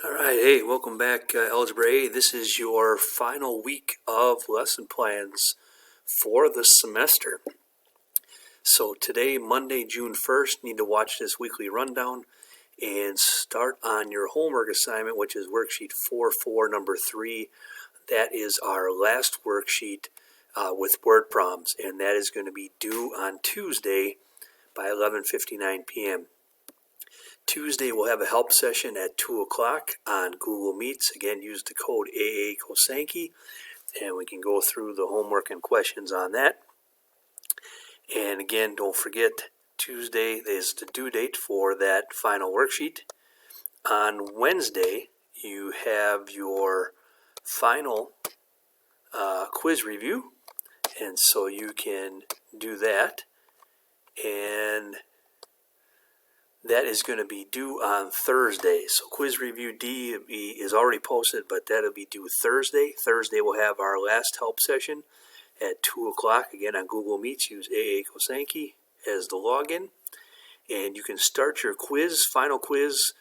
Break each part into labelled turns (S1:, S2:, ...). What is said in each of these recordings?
S1: All right, hey, welcome back, Algebra A. This is your final week of lesson plans for the semester. So today, Monday, June 1st, need to watch this weekly rundown and start on your homework assignment, which is worksheet 4.4, number 3. That is our last worksheet with word problems, and that is going to be due on Tuesday by 11:59 p.m. Tuesday, we'll have a help session at 2 o'clock on Google Meets. Again, use the code AA Kosanki, and we can go through the homework and questions on that. And again, don't forget, Tuesday is the due date for that final worksheet. On Wednesday, you have your final quiz review, and so you can do that. And that is going to be due on Thursday. So quiz review D is already posted, but that'll be due Thursday. Thursday we'll have our last help session at 2 o'clock. Again on Google Meets, use AA Kosanki as the login. And you can start your quiz, final quiz,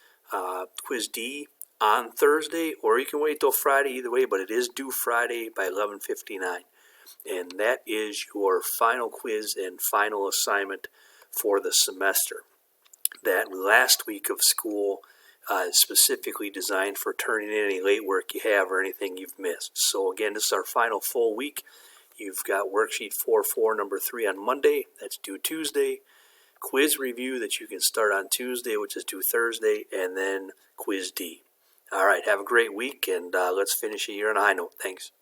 S1: quiz D on Thursday, or you can wait till Friday either way, but it is due Friday by 11:59. And that is your final quiz and final assignment for the semester. That last week of school is specifically designed for turning in any late work you have or anything you've missed. So again, this is our final full week. You've got worksheet 4.4, number 3 on Monday. That's due Tuesday. Quiz review that you can start on Tuesday, which is due Thursday, and then quiz D. All right, have a great week, and let's finish the year on a high note. Thanks.